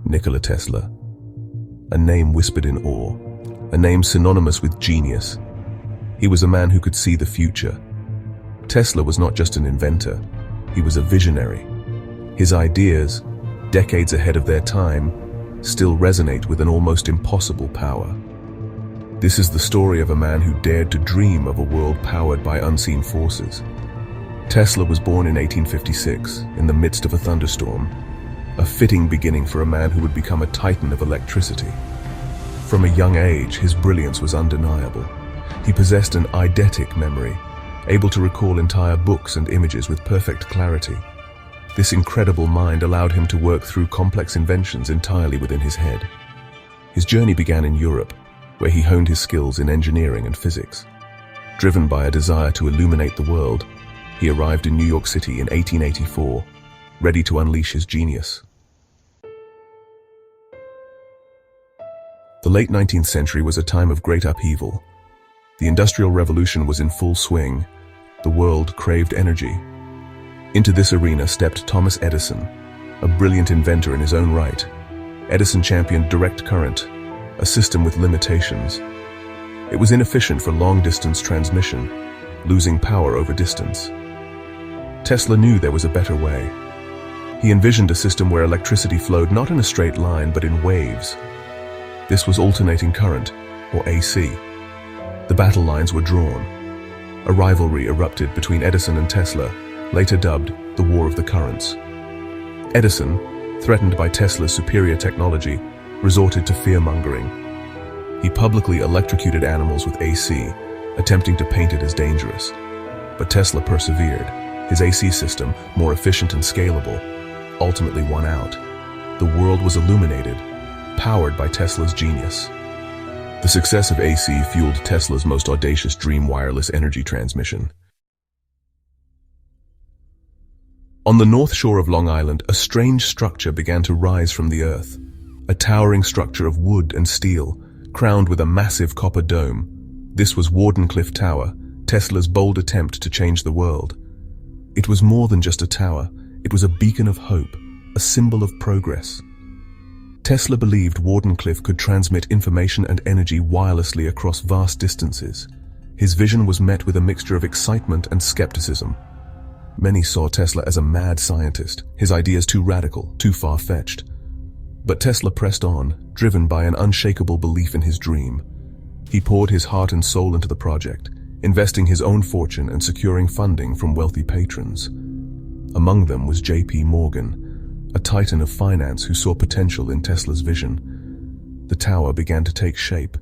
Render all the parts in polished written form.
Nikola Tesla. A name whispered in awe, a name synonymous with genius. He was a man who could see the future. Tesla was not just an inventor, he was a visionary. His ideas, decades ahead of their time, still resonate with an almost impossible power. This is the story of a man who dared to dream of a world powered by unseen forces. Tesla was born in 1856, in the midst of a thunderstorm, a fitting beginning for a man who would become a titan of electricity. From a young age, his brilliance was undeniable. He possessed an eidetic memory, able to recall entire books and images with perfect clarity. This incredible mind allowed him to work through complex inventions entirely within his head. His journey began in Europe, where he honed his skills in engineering and physics. Driven by a desire to illuminate the world, he arrived in New York City in 1884, ready to unleash his genius. The late 19th century was a time of great upheaval. The Industrial Revolution was in full swing. The world craved energy. Into this arena stepped Thomas Edison, a brilliant inventor in his own right. Edison championed direct current, a system with limitations. It was inefficient for long-distance transmission, losing power over distance. Tesla knew there was a better way. He envisioned a system where electricity flowed not in a straight line but in waves. This was alternating current, or AC. The battle lines were drawn. A rivalry erupted between Edison and Tesla, later dubbed the War of the Currents. Edison, threatened by Tesla's superior technology, resorted to fear-mongering. He publicly electrocuted animals with AC, attempting to paint it as dangerous. But Tesla persevered. His AC system, more efficient and scalable, ultimately won out. The world was illuminated, powered by Tesla's genius. The success of AC fueled Tesla's most audacious dream: wireless energy transmission. On the north shore of Long Island, a strange structure began to rise from the earth. A towering structure of wood and steel, crowned with a massive copper dome. This was Wardenclyffe Tower, Tesla's bold attempt to change the world. It was more than just a tower, it was a beacon of hope, a symbol of progress. Tesla believed Wardenclyffe could transmit information and energy wirelessly across vast distances. His vision was met with a mixture of excitement and skepticism. Many saw Tesla as a mad scientist, his ideas too radical, too far-fetched. But Tesla pressed on, driven by an unshakable belief in his dream. He poured his heart and soul into the project, investing his own fortune and securing funding from wealthy patrons. Among them was J.P. Morgan, a titan of finance who saw potential in Tesla's vision. The tower began to take shape,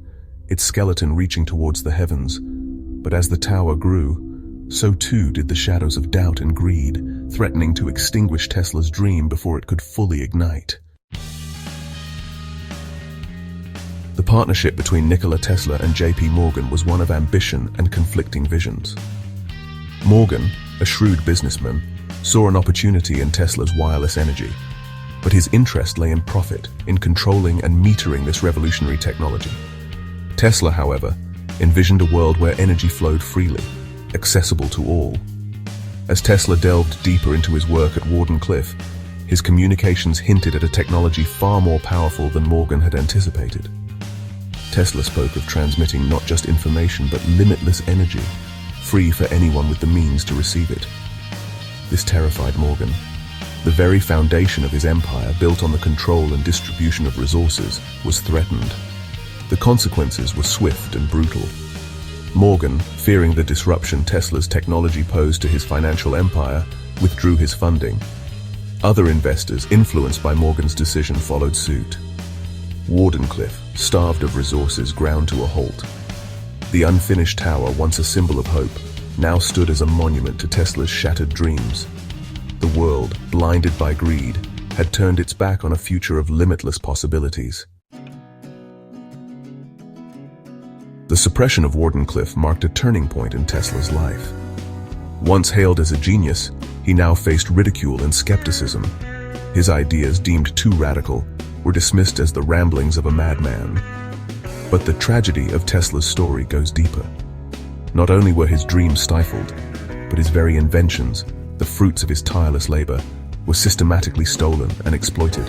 its skeleton reaching towards the heavens. But as the tower grew, so too did the shadows of doubt and greed, threatening to extinguish Tesla's dream before it could fully ignite. The partnership between Nikola Tesla and J.P. Morgan was one of ambition and conflicting visions. Morgan, a shrewd businessman, saw an opportunity in Tesla's wireless energy, but his interest lay in profit, in controlling and metering this revolutionary technology. Tesla, however, envisioned a world where energy flowed freely, accessible to all. As Tesla delved deeper into his work at Wardenclyffe, his communications hinted at a technology far more powerful than Morgan had anticipated. Tesla spoke of transmitting not just information but limitless energy, free for anyone with the means to receive it. This terrified Morgan. The very foundation of his empire, built on the control and distribution of resources, was threatened. The consequences were swift and brutal. Morgan, fearing the disruption Tesla's technology posed to his financial empire, withdrew his funding. Other investors, influenced by Morgan's decision, followed suit. Wardenclyffe, starved of resources, ground to a halt. The unfinished tower, once a symbol of hope, now stood as a monument to Tesla's shattered dreams. The world, blinded by greed, had turned its back on a future of limitless possibilities. The suppression of Wardenclyffe marked a turning point in Tesla's life. Once hailed as a genius, he now faced ridicule and skepticism. His ideas, deemed too radical, were dismissed as the ramblings of a madman. But the tragedy of Tesla's story goes deeper. Not only were his dreams stifled, but his very inventions, the fruits of his tireless labor, were systematically stolen and exploited.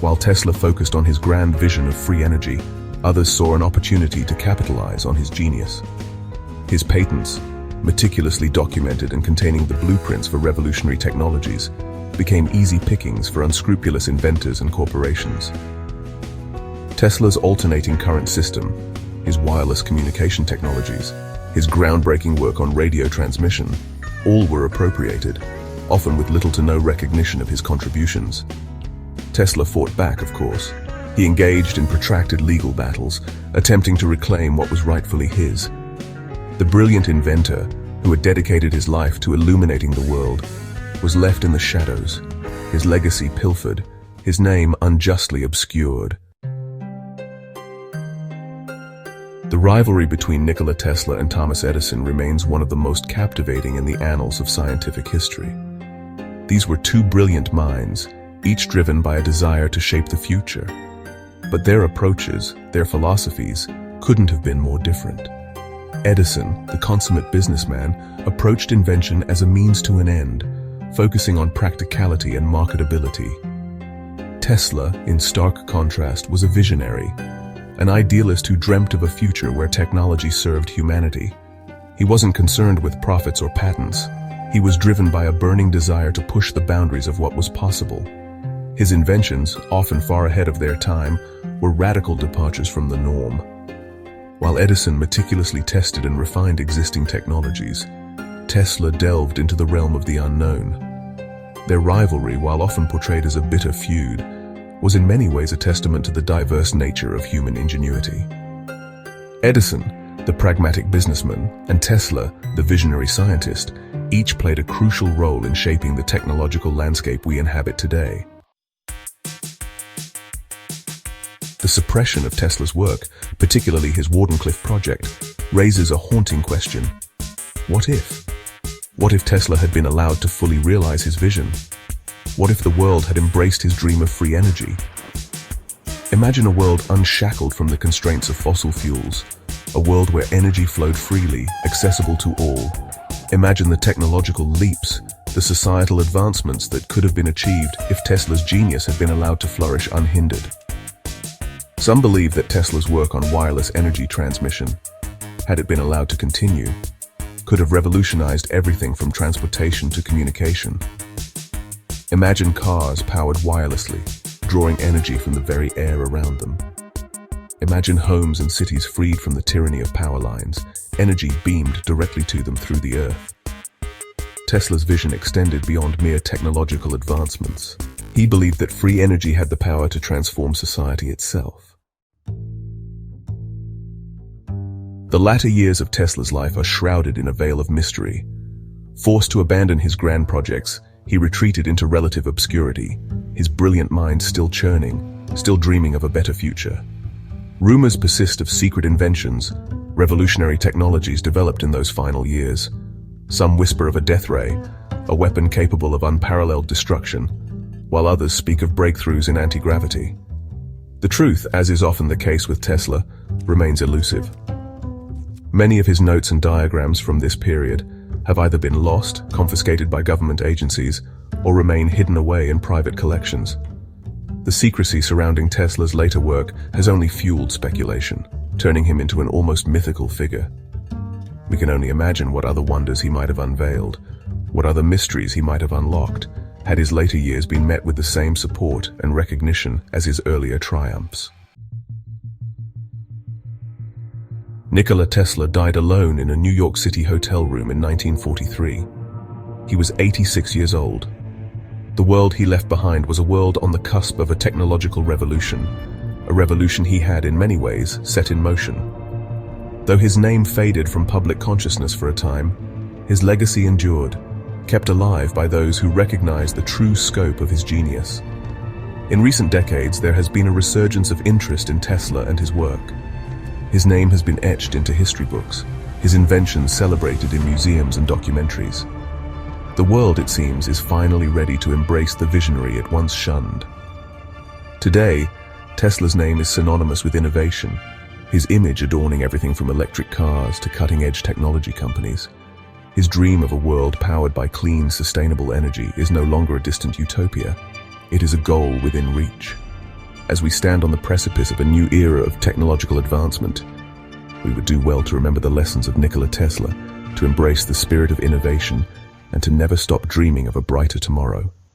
While Tesla focused on his grand vision of free energy, others saw an opportunity to capitalize on his genius. His patents, meticulously documented and containing the blueprints for revolutionary technologies, became easy pickings for unscrupulous inventors and corporations. Tesla's alternating current system, his wireless communication technologies, his groundbreaking work on radio transmission, all were appropriated, often with little to no recognition of his contributions. Tesla fought back, of course. He engaged in protracted legal battles, attempting to reclaim what was rightfully his. The brilliant inventor, who had dedicated his life to illuminating the world, was left in the shadows, his legacy pilfered, his name unjustly obscured. The rivalry between Nikola Tesla and Thomas Edison remains one of the most captivating in the annals of scientific history. These were two brilliant minds, each driven by a desire to shape the future. But their approaches, their philosophies, couldn't have been more different. Edison, the consummate businessman, approached invention as a means to an end, focusing on practicality and marketability. Tesla, in stark contrast, was a visionary, an idealist who dreamt of a future where technology served humanity. He wasn't concerned with profits or patents. He was driven by a burning desire to push the boundaries of what was possible. His inventions, often far ahead of their time, were radical departures from the norm. While Edison meticulously tested and refined existing technologies, Tesla delved into the realm of the unknown. Their rivalry, while often portrayed as a bitter feud, was in many ways a testament to the diverse nature of human ingenuity. Edison, the pragmatic businessman, and Tesla, the visionary scientist, each played a crucial role in shaping the technological landscape we inhabit today. The suppression of Tesla's work, particularly his Wardenclyffe project, raises a haunting question. What if? What if Tesla had been allowed to fully realize his vision? What if the world had embraced his dream of free energy? Imagine a world unshackled from the constraints of fossil fuels, a world where energy flowed freely, accessible to all. Imagine the technological leaps, the societal advancements that could have been achieved if Tesla's genius had been allowed to flourish unhindered. Some believe that Tesla's work on wireless energy transmission, had it been allowed to continue, could have revolutionized everything from transportation to communication. Imagine cars powered wirelessly, drawing energy from the very air around them. Imagine homes and cities freed from the tyranny of power lines, energy beamed directly to them through the earth. Tesla's vision extended beyond mere technological advancements. He believed that free energy had the power to transform society itself. The latter years of Tesla's life are shrouded in a veil of mystery. Forced to abandon his grand projects, he retreated into relative obscurity, his brilliant mind still churning, still dreaming of a better future. Rumors persist of secret inventions, revolutionary technologies developed in those final years. Some whisper of a death ray, a weapon capable of unparalleled destruction, while others speak of breakthroughs in anti-gravity. The truth, as is often the case with Tesla, remains elusive. Many of his notes and diagrams from this period have either been lost, confiscated by government agencies, or remain hidden away in private collections. The secrecy surrounding Tesla's later work has only fueled speculation, turning him into an almost mythical figure. We can only imagine what other wonders he might have unveiled, what other mysteries he might have unlocked, had his later years been met with the same support and recognition as his earlier triumphs. Nikola Tesla died alone in a New York City hotel room in 1943. He was 86 years old. The world he left behind was a world on the cusp of a technological revolution, a revolution he had in many ways set in motion. Though his name faded from public consciousness for a time, his legacy endured, kept alive by those who recognized the true scope of his genius. In recent decades, there has been a resurgence of interest in Tesla and his work. His name has been etched into history books, his inventions celebrated in museums and documentaries. The world, it seems, is finally ready to embrace the visionary it once shunned. Today, Tesla's name is synonymous with innovation, his image adorning everything from electric cars to cutting-edge technology companies. His dream of a world powered by clean, sustainable energy is no longer a distant utopia. It is a goal within reach. as we stand on the precipice of a new era of technological advancement, we would do well to remember the lessons of Nikola Tesla, to embrace the spirit of innovation, and to never stop dreaming of a brighter tomorrow.